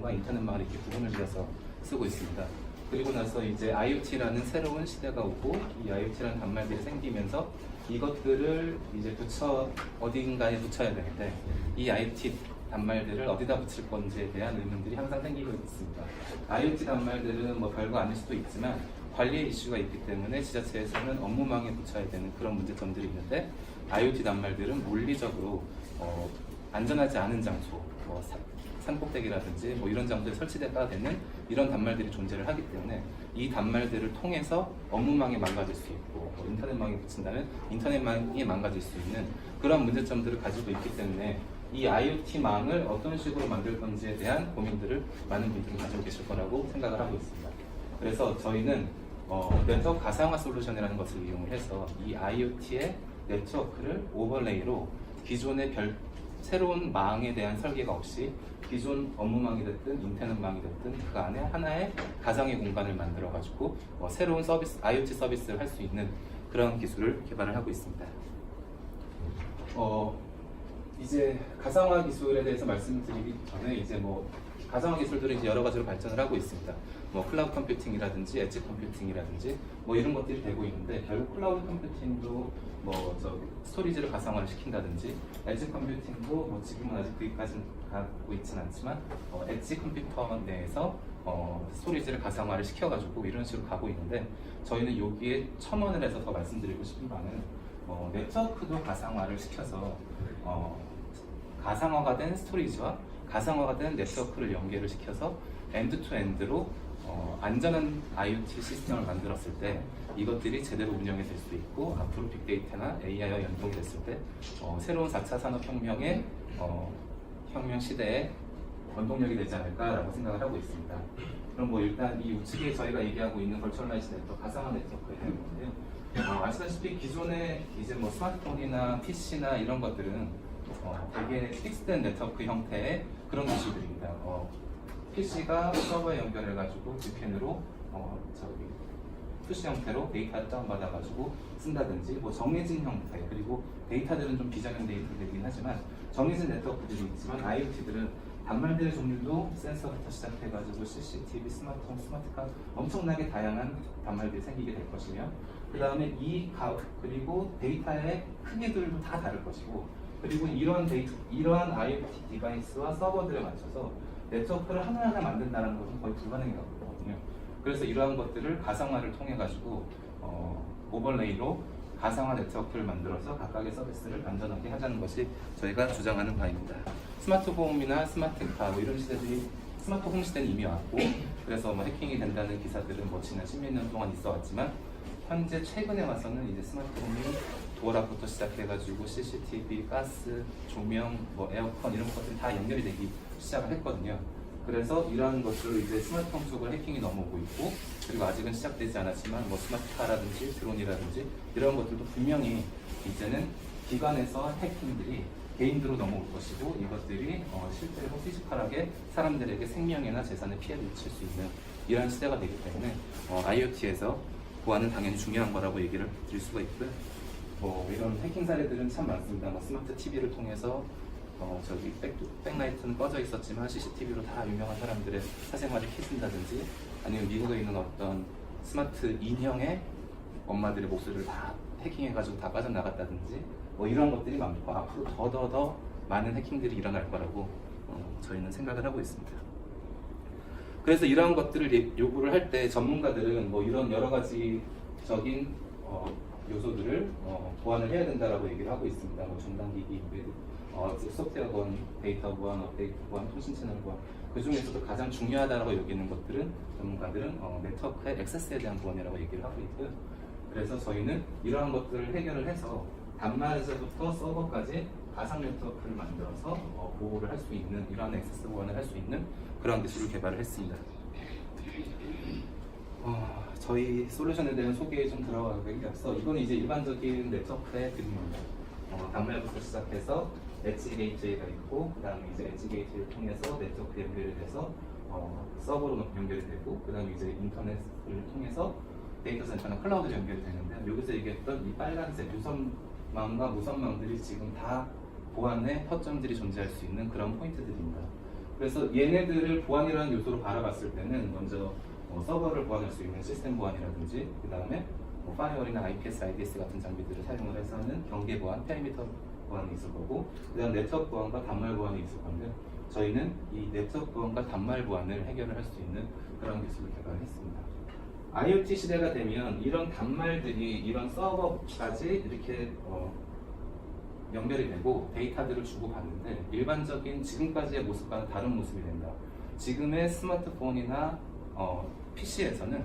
내부망과 인터넷망을 이렇게 구분을 지어서 쓰고 있습니다. 그리고 나서 이제 IoT라는 새로운 시대가 오고 이 IoT라는 단말들이 생기면서 이것들을 이제 어딘가에 붙여야 되는데 이 IoT 단말들을 어디다 붙일 건지에 대한 의문들이 항상 생기고 있습니다. IoT 단말들은 뭐 별거 아닐 수도 있지만 관리의 이슈가 있기 때문에 지자체에서는 업무망에 붙여야 되는 그런 문제점들이 있는데 IoT 단말들은 물리적으로 안전하지 않은 장소, 산꼭대기라든지 뭐 이런 장소에 설치돼야 되는 이런 단말들이 존재를 하기 때문에 이 단말들을 통해서 업무망이 망가질 수 있고 인터넷망에 붙인다면 인터넷망이 망가질 수 있는 그런 문제점들을 가지고 있기 때문에 이 IoT망을 어떤 식으로 만들 건지에 대한 고민들을 많은 분들이 가지고 계실 거라고 생각을 하고 있습니다. 그래서 저희는 네트워크 가상화 솔루션이라는 것을 이용을 해서 이 IoT의 네트워크를 오버레이로 기존의 새로운 망에 대한 설계가 없이 기존 업무망이 됐든 인터넷망이 됐든 그 안에 하나의 가상의 공간을 만들어 가지고 새로운 서비스, IoT 서비스를 할 수 있는 그런 기술을 개발을 하고 있습니다. 이제 가상화 기술에 대해서 말씀드리기 전에 이제 가상화 기술들은 이제 여러 가지로 발전을 하고 있습니다. 클라우드 컴퓨팅이라든지 엣지 컴퓨팅이라든지 이런 것들이 되고 있는데 결국 클라우드 컴퓨팅도 스토리지를 가상화를 시킨다든지 엣지 컴퓨팅도 지금은 아직 거기까지는 가고 있지는 않지만 엣지 컴퓨터 내에서 스토리지를 가상화를 시켜가지고 이런 식으로 가고 있는데 저희는 여기에 첨언을 해서 더 말씀드리고 싶은 바는 네트워크도 가상화를 시켜서 가상화가 된 스토리지와 가상화가 된 네트워크를 연계를 시켜서 엔드 투 엔드로 안전한 IoT 시스템을 만들었을 때 이것들이 제대로 운영이 될 수 있고 앞으로 빅데이터나 AI와 연동이 됐을 때 새로운 4차 산업혁명의 혁명 시대에 원동력이 되지 않을까라고 생각을 하고 있습니다. 그럼 일단 이 우측에 저희가 얘기하고 있는 벌추얼라이즈 네트워크, 가상화 네트워크에 대한 건데요. 아시다시피 기존의 이제 스마트폰이나 PC나 이런 것들은 되게 픽스된 네트워크 형태의 그런 기술들입니다. PC가 서버에 연결해가지고 VPN으로 푸시 형태로 데이터를 다운받아가지고 쓴다든지 정해진 형태, 그리고 데이터들은 좀 비정형 데이터들이긴 하지만 정해진 네트워크들이 있지만 IoT들은 단말들의 종류도 센서부터 시작해가지고 CCTV, 스마트홈, 스마트카 엄청나게 다양한 단말들이 생기게 될 것이며 그 다음에 그리고 데이터의 크기들도 다 다를 것이고 그리고 이러한 IoT 디바이스와 서버들에 맞춰서 네트워크를 하나하나 만든다는 것은 거의 불가능해 가거든요. 그래서 이러한 것들을 가상화를 통해 가지고 오버레이로 가상화 네트워크를 만들어서 각각의 서비스를 안전하게 하자는 것이 저희가 주장하는 바입니다. 스마트홈이나 스마트카 이런 시대들이 스마트홈 시대는 이미 왔고 그래서 해킹이 된다는 기사들은 지난 10몇 년 동안 있어 왔지만 현재 최근에 와서는 이제 스마트홈이 도어락부터 시작해가지고 CCTV, 가스, 조명, 에어컨 이런 것들이 다 연결이 되기 시작을 했거든요. 그래서 이러한 것들을 이제 스마트홈 쪽으로 해킹이 넘어오고 있고 그리고 아직은 시작되지 않았지만 스마트카라든지 드론이라든지 이런 것들도 분명히 이제는 기관에서 해킹들이 개인으로 넘어올 것이고 이것들이 실제로 피지컬하게 사람들에게 생명이나 재산에 피해를 미칠 수 있는 이러한 시대가 되기 때문에 IoT에서 보안은 당연히 중요한 거라고 얘기를 드릴 수가 있고요. 이런 해킹 사례들은 참 많습니다. 스마트 TV를 통해서 백라이트는 꺼져 있었지만 CCTV로 다 유명한 사람들의 사생활을 캐준다든지 아니면 미국에 있는 어떤 스마트 인형의 엄마들의 목소리를 다 해킹해가지고 다 빠져나갔다든지 이런 것들이 많고 앞으로 더 많은 해킹들이 일어날 거라고 저희는 생각을 하고 있습니다. 그래서 이러한 것들을 요구를 할 때 전문가들은 이런 여러 가지적인 요소들을 보완을 해야 된다라고 얘기를 하고 있습니다. 전단기기, 소프트웨어 보안, 데이터 보안, 업데이트 보안, 통신 채널 보안 그 중에서도 가장 중요하다고 여기는 것들은 전문가들은 네트워크의 액세스에 대한 보안이라고 얘기를 하고 있고요. 그래서 저희는 이러한 것들을 해결을 해서 단말에서부터 서버까지 가상 네트워크를 만들어서 보호를 할 수 있는 이러한 액세스 보안을 할 수 있는 그런 기술을 개발을 했습니다. 저희 솔루션에 대한 소개에 좀 들어가기 앞서 이거는 이제 일반적인 네트워크의 그림입니다. 단말부터 시작해서 엣지 게이트웨이가 있고 그 다음에 이제 엣지 게이트웨이를 통해서 네트워크 연결이 돼서 서버로 연결이 되고 그 다음에 이제 인터넷을 통해서 데이터 센터나 클라우드로 연결이 되는데 여기서 얘기했던 이 빨간색 유선망과 무선망들이 지금 다 보안의 허점들이 존재할 수 있는 그런 포인트들입니다. 그래서 얘네들을 보안이라는 요소로 바라봤을 때는 먼저 서버를 보안할 수 있는 시스템 보안이라든지 그 다음에 파이어월이나 IPS, IDS 같은 장비들을 사용을 해서는 경계 보안, 페리미터 보안이 있을 거고 그 다음 네트워크 보안과 단말 보안이 있을 건데 저희는 이 네트워크 보안과 단말 보안을 해결을 할 수 있는 그런 기술을 개발했습니다. IoT 시대가 되면 이런 단말들이 이런 서버까지 이렇게 연결이 되고 데이터들을 주고받는데 일반적인 지금까지의 모습과는 다른 모습이 된다. 지금의 스마트폰이나 PC에서는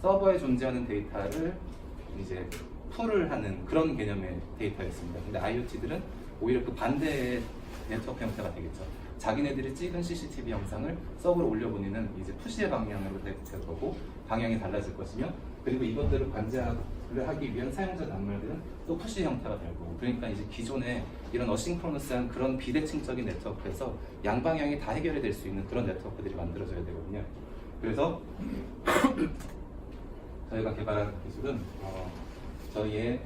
서버에 존재하는 데이터를 이제 풀을 하는 그런 개념의 데이터였습니다. 근데 IoT들은 오히려 그 반대의 네트워크 형태가 되겠죠. 자기네들이 찍은 CCTV 영상을 서버로 올려보내는 이제 푸시의 방향으로 될 거고 방향이 달라질 것이며 그리고 이것들을 관제를 하기 위한 사용자 단말들은 또 푸시 형태가 될 거고 그러니까 이제 기존의 이런 어싱크로너스한 그런 비대칭적인 네트워크에서 양방향이 다 해결이 될 수 있는 그런 네트워크들이 만들어져야 되거든요. 그래서 저희가 개발한 기술은 저희의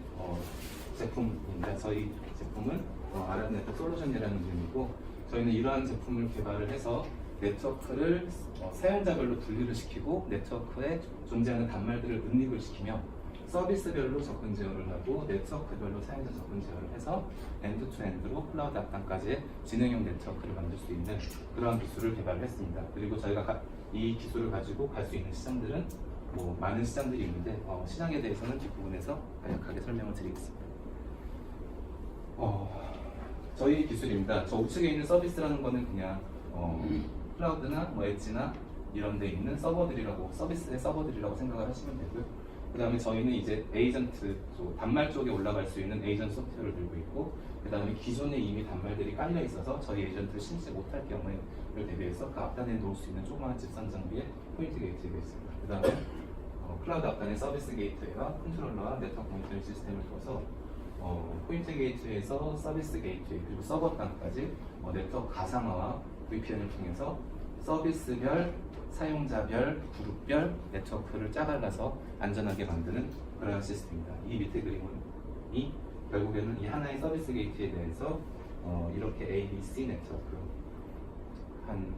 제품입니다. 저희 제품은 아랍 네트워크 솔루션이라는 이름이고 저희는 이러한 제품을 개발을 해서 네트워크를 사용자별로 분리를 시키고 네트워크에 존재하는 단말들을 은닉을 시키며 서비스별로 접근 제어를 하고 네트워크별로 사용자 접근 제어를 해서 엔드투엔드로 클라우드 앞단까지의 지능형 네트워크를 만들 수 있는 그러한 기술을 개발을 했습니다. 그리고 저희가 이 기술을 가지고 갈 수 있는 시장들은 많은 시장들이 있는데 시장에 대해서는 뒷부분에서 간략하게 설명을 드리겠습니다. 저희 기술입니다. 저 우측에 있는 서비스라는 거는 그냥 클라우드나 엣지나 이런 데 있는 서버들이라고 서비스의 서버들이라고 생각을 하시면 되고요. 그 다음에 저희는 이제 에이전트 단말 쪽에 올라갈 수 있는 에이전트 소프트웨어를 들고 있고 그 다음에 기존에 이미 단말들이 깔려 있어서 저희 에이전트를 신지 못할 경우를 대비해서 그 앞단에 놓을 수 있는 조그마한 집산 장비에 포인트 게이트웨이가 있습니다. 그 다음에 클라우드 앞단에 서비스 게이트웨이와 컨트롤러와 네트워크 모니터링 시스템을 둬서 포인트 게이트웨이에서 서비스 게이트웨이 그리고 서버 단까지 네트워크 가상화와 VPN을 통해서 서비스별, 사용자별, 그룹별 네트워크를 짜갈라서 안전하게 만드는 그런 시스템입니다. 이 밑에 그림이 결국에는 이 하나의 서비스 게이트에 대해서 이렇게 A, B, C 네트워크 한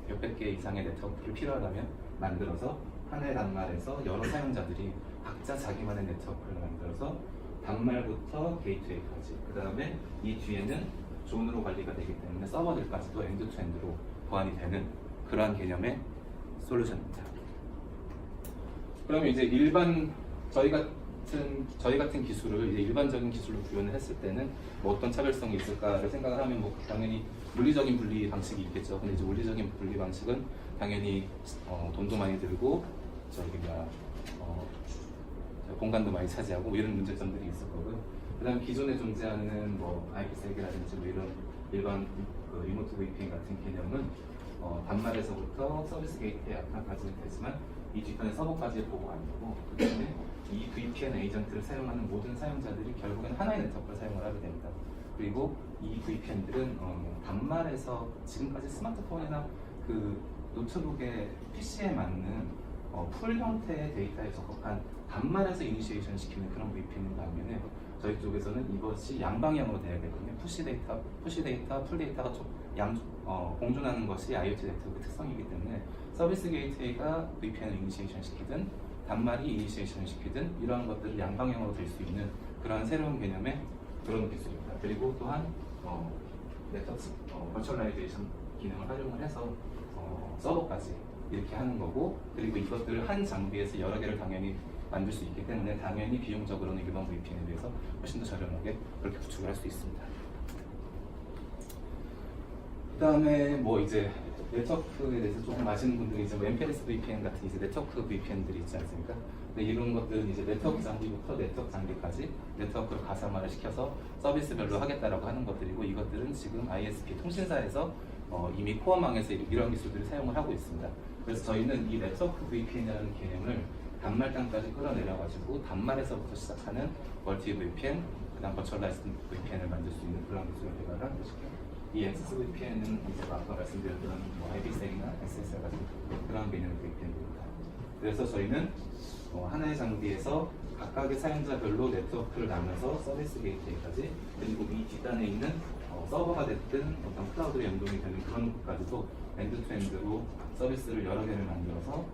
몇백 개 이상의 네트워크를 필요하다면 만들어서 하나의 단말에서 여러 사용자들이 각자 자기만의 네트워크를 만들어서 단말부터 게이트웨이까지 그 다음에 이 뒤에는 존으로 관리가 되기 때문에 서버들까지도 엔드투엔드로 보완이 되는 그러한 개념의 솔루션입니다. 그러면 이제 일반 저희 같은 기술을 이제 일반적인 기술로 구현을 했을 때는 어떤 차별성이 있을까를 생각을 하면 당연히 물리적인 분리 방식이 있겠죠. 근데 이제 물리적인 분리 방식은 당연히 돈도 많이 들고 공간도 많이 차지하고 이런 문제점들이 있을 거고요. 그다음 기존에 존재하는 IP 세계라든지 이런 일반 리모트 VPN 같은 개념은 단말에서부터 서비스 게이트의 앞판까지는 되지만 이 뒷판의 서버까지의 보고가 아니고 그다음에 이 VPN 에이전트를 사용하는 모든 사용자들이 결국엔 하나의 네트워크를 사용을 하게 됩니다. 그리고 이 VPN들은 단말에서 지금까지 스마트폰이나 그 노트북의 PC에 맞는 풀 형태의 데이터에 적합한 단말에서 이니시에이션 시키는 그런 VPN인 반면에 저희 쪽에서는 이것이 양방향으로 돼야 되거든요. 푸시 데이터, 풀 데이터가 공존하는 것이 IoT 네트워크 특성이기 때문에 서비스 게이트웨이가 VPN을 이니시에이션 시키든 단말이 이니시에이션을 시키든 이러한 것들을 양방향으로 될 수 있는 그러한 새로운 개념의 그런 기술입니다. 그리고 또한 네트워크 버추얼라이제이션 기능을 활용을 해서 서버까지 이렇게 하는 거고 그리고 이것들을 한 장비에서 여러 개를 당연히 만들 수 있기 때문에 당연히 비용적으로는 일반 VPN에 비해서 훨씬 더 저렴하게 그렇게 구축을 할 수 있습니다. 그 다음에 이제 네트워크에 대해서 조금 아시는 분들이 이제 MPLS VPN 같은 이제 네트워크 VPN들이 있지 않습니까? 근데 이런 것들은 이제 네트워크 장비부터 네트워크 장비까지 네트워크를 가상화를 시켜서 서비스별로 하겠다라고 하는 것들이고 이것들은 지금 ISP 통신사에서 이미 코어망에서 이런 기술들을 사용을 하고 있습니다. 그래서 저희는 이 네트워크 VPN이라는 개념을 단말단까지 끌어내려가지고 단말에서부터 시작하는 멀티 VPN, 그 다음 버추얼라이즈드 VPN을 만들 수 있는 그런 기술을 개발한 것이고요. 이 액세스 VPN은 이제 아까 말씀드렸던 IPsek이나 SSL 같은 그런 개념의 VPN입니다. 그래서 저희는 하나의 장비에서 각각의 사용자별로 네트워크를 나눠서 서비스 게이트웨이까지 그리고 이 뒷단에 있는 서버가 됐든 어떤 클라우드로 연동이 되는 그런 것까지도 엔드투엔드로 서비스를 여러 개를 만들어서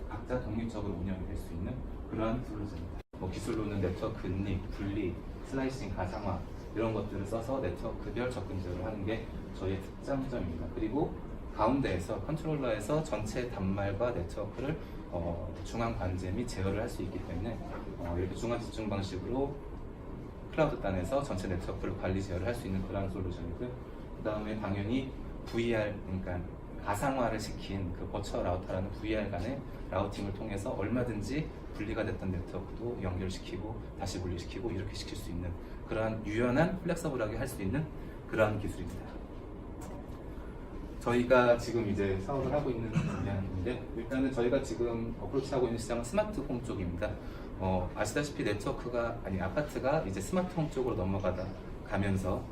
각자 독립적으로 운영이 될 수 있는 그러한 솔루션입니다. 기술로는 네트워크 은닉, 분리, 슬라이싱, 가상화 이런 것들을 써서 네트워크별 접근 제어를 하는 게 저희의 특장점입니다. 그리고 가운데에서 컨트롤러에서 전체 단말과 네트워크를 중앙 관제 및 제어를 할 수 있기 때문에 이렇게 중앙 집중 방식으로 클라우드 단에서 전체 네트워크를 관리 제어를 할 수 있는 그런 솔루션이고요. 그 다음에 당연히 VR, 그러니까 가상화를 시킨 그 버추얼 라우터라는 VR 간의 라우팅을 통해서 얼마든지 분리가 됐던 네트워크도 연결시키고 다시 분리시키고 이렇게 시킬 수 있는 그러한 유연한 플렉서블하게 할 수 있는 그러한 기술입니다. 저희가 지금 이제 사업을 하고 있는 분야인데 일단은 저희가 지금 어프로치하고 있는 시장은 스마트홈 쪽입니다. 아시다시피 아파트가 이제 스마트홈 쪽으로 가면서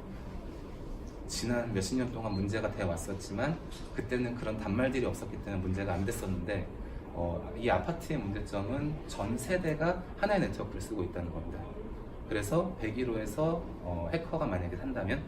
지난 몇십 년 동안 문제가 되어 왔었지만 그때는 그런 단말들이 없었기 때문에 문제가 안 됐었는데 이 아파트의 문제점은 전 세대가 하나의 네트워크를 쓰고 있다는 겁니다. 그래서 101호에서 해커가 만약에 산다면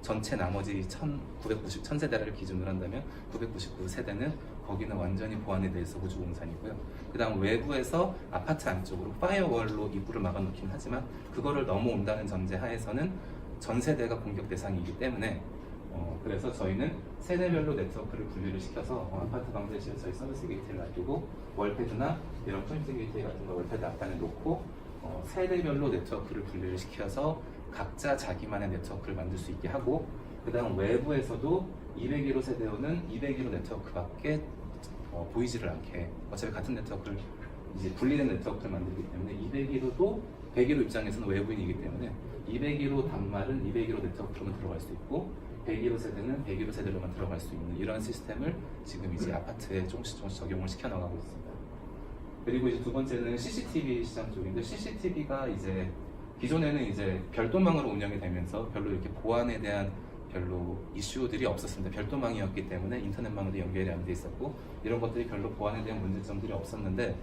전체 나머지 1000세대를 기준으로 한다면 999세대는 거기는 완전히 보안에 대해서 우주공산이고요. 그 다음 외부에서 아파트 안쪽으로 파이어월로 입구를 막아놓긴 하지만 그거를 넘어온다는 전제 하에서는 전 세대가 공격 대상이기 때문에 그래서 저희는 세대별로 네트워크를 분리를 시켜서 아파트 방대실에 저희 서비스 게이트를 놔두고 월패드나 이런 포인트 게이트 같은 거 월패드 앞단에 놓고 세대별로 네트워크를 분리를 시켜서 각자 자기만의 네트워크를 만들 수 있게 하고 그 다음 외부에서도 201호 세대로는 201호 네트워크밖에 보이지를 않게 어차피 같은 네트워크를 이제 분리된 네트워크를 만들기 때문에 201호도 101호 입장에서는 외부인이기 때문에 201호 단말은 201호 네트워크로만 들어갈 수 있고 101호 세대는 101호 세대로만 들어갈 수 있는 이런 시스템을 지금 이제 아파트에 조금씩 적용을 시켜 나가고 있습니다. 그리고 이제 두 번째는 CCTV 시장 쪽인데 CCTV가 이제 기존에는 이제 별도망으로 운영이 되면서 별로 이렇게 보안에 대한 별로 이슈들이 없었습니다. 별도망이었기 때문에 인터넷망으로 연결이 안 돼 있었고 이런 것들이 별로 보안에 대한 문제점들이 없었는데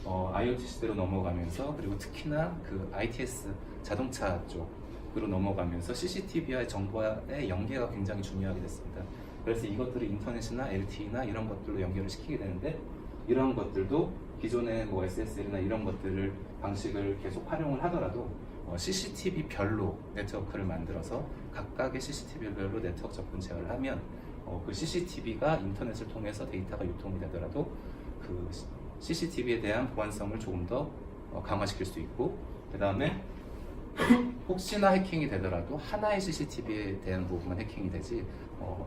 IoT 시대로 넘어가면서 그리고 특히나 그 ITS 자동차 쪽으로 넘어가면서 CCTV와의 정보의 연계가 굉장히 중요하게 됐습니다. 그래서 이것들을 인터넷이나 LTE나 이런 것들로 연결을 시키게 되는데 이런 것들도 기존의 뭐 SSL이나 이런 것들을 방식을 계속 활용을 하더라도 CCTV 별로 네트워크를 만들어서 각각의 CCTV 별로 네트워크 접근 제어를 하면 그 CCTV가 인터넷을 통해서 데이터가 유통이 되더라도 그 CCTV에 대한 보안성을 조금 더 강화시킬 수 있고 그 다음에 혹시나 해킹이 되더라도 하나의 CCTV에 대한 부분만 해킹이 되지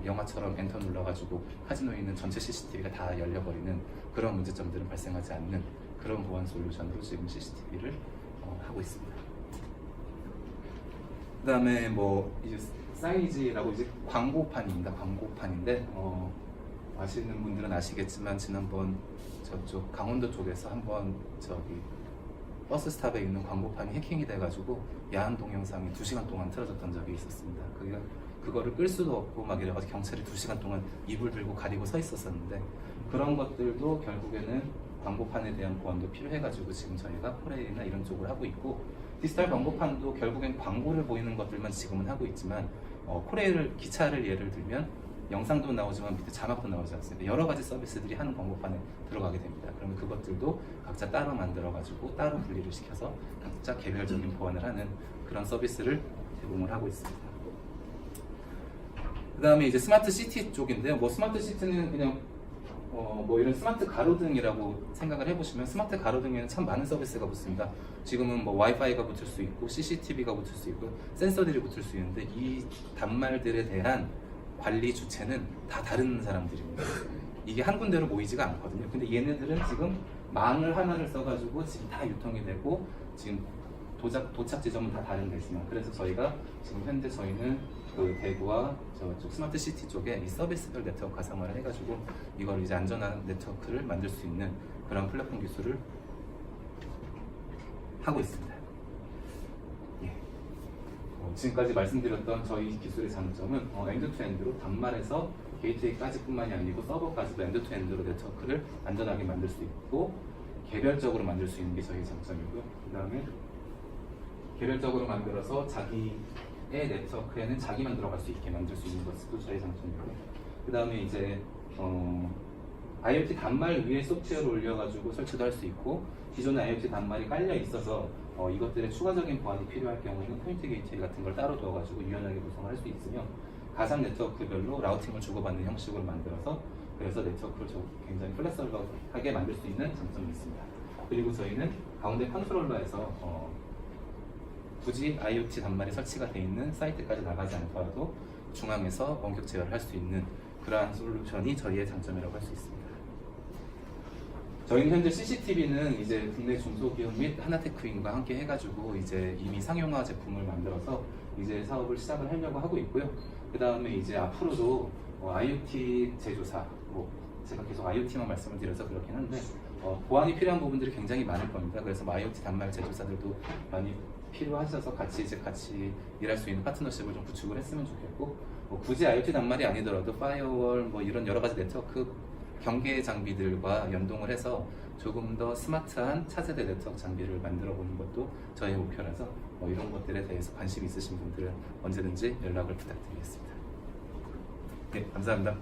영화처럼 엔터 눌러가지고 카지노에 있는 전체 CCTV가 다 열려버리는 그런 문제점들은 발생하지 않는 그런 보안 솔루션으로 지금 CCTV를 하고 있습니다. 그 다음에 뭐 이제 사이즈라고 이제 광고판입니다. 광고판인데 아시는 분들은 아시겠지만 지난번 저쪽 강원도 쪽에서 한번 저기 버스 스탑에 있는 광고판이 해킹이 돼가지고 야한 동영상이 2시간 동안 틀어졌던 적이 있었습니다. 그거를 끌 수도 없고 막 이래가지고 경찰이 2시간 동안 이불 들고 가리고 서 있었었는데 그런 것들도 결국에는 광고판에 대한 보안도 필요해가지고 지금 저희가 코레일이나 이런 쪽을 하고 있고 디지털 광고판도 결국엔 광고를 보이는 것들만 지금은 하고 있지만 코레일 기차를 예를 들면 영상도 나오지만 밑에 자막도 나오지 않습니다. 여러 가지 서비스들이 한 광고판에 들어가게 됩니다. 그러면 그것들도 각자 따로 만들어가지고 따로 분리를 시켜서 각자 개별적인 보안을 하는 그런 서비스를 제공을 하고 있습니다. 그 다음에 이제 스마트 시티 쪽인데요. 뭐 스마트 시티는 그냥 뭐 이런 스마트 가로등이라고 생각을 해보시면 스마트 가로등에는 참 많은 서비스가 붙습니다. 지금은 뭐 와이파이가 붙을 수 있고 CCTV가 붙을 수 있고 센서들이 붙을 수 있는데 이 단말들에 대한 관리 주체는 다 다른 사람들입니다. 이게 한 군데로 모이지가 않거든요. 근데 얘네들은 지금 망을 하나를 써가지고 지금 다 유통이 되고 지금 도착 지점은 다 다른 데지만 그래서 저희가 지금 현재 저희는 그 대구와 저쪽 스마트 시티 쪽에 이 서비스별 네트워크 가상화를 해가지고 이걸 이제 안전한 네트워크를 만들 수 있는 그런 플랫폼 기술을 하고 있습니다. 예. 지금까지 말씀드렸던 저희 기술의 장점은 엔드투엔드로 단말에서 게이트웨이까지 뿐만이 아니고 서버까지도 엔드투엔드로 네트워크를 안전하게 만들 수 있고 개별적으로 만들 수 있는 게 저희 장점이고요. 그 다음에 개별적으로 만들어서 자기 네트워크에는 자기만 들어갈 수 있게 만들 수 있는 것도 저희 장점이고요. 그 다음에 이제 IoT 단말 위에 소프트웨어를 올려가지고 설치도 할 수 있고, 기존의 IoT 단말이 깔려 있어서 이것들의 추가적인 보안이 필요할 경우에는 커뮤니티 게이트웨이 같은 걸 따로 두어가지고 유연하게 구성을 할 수 있으며, 가상 네트워크별로 라우팅을 주고받는 형식으로 만들어서 그래서 네트워크를 굉장히 플렉서블하게 만들 수 있는 장점이 있습니다. 그리고 저희는 가운데 컨트롤러에서 굳이 IoT 단말이 설치가 되어 있는 사이트까지 나가지 않더라도 중앙에서 원격 제어를 할 수 있는 그러한 솔루션이 저희의 장점이라고 할 수 있습니다. 저희는 현재 CCTV는 이제 국내 중소기업 및 하나테크인과 함께 해가지고 이제 이미 상용화 제품을 만들어서 이제 사업을 시작을 하려고 하고 있고요. 그 다음에 이제 앞으로도 IoT 제조사, 제가 계속 IoT만 말씀을 드려서 그렇긴 한데 보안이 필요한 부분들이 굉장히 많을 겁니다. 그래서 IoT 단말 제조사들도 많이 필요하셔서 같이 일할 수 있는 파트너십을 좀 구축을 했으면 좋겠고, 굳이 IoT 단말이 아니더라도 파이어월 이런 여러 가지 네트워크 경계 장비들과 연동을 해서 조금 더 스마트한 차세대 네트워크 장비를 만들어 보는 것도 저의 목표라서 이런 것들에 대해서 관심 있으신 분들은 언제든지 연락을 부탁드리겠습니다. 네, 감사합니다.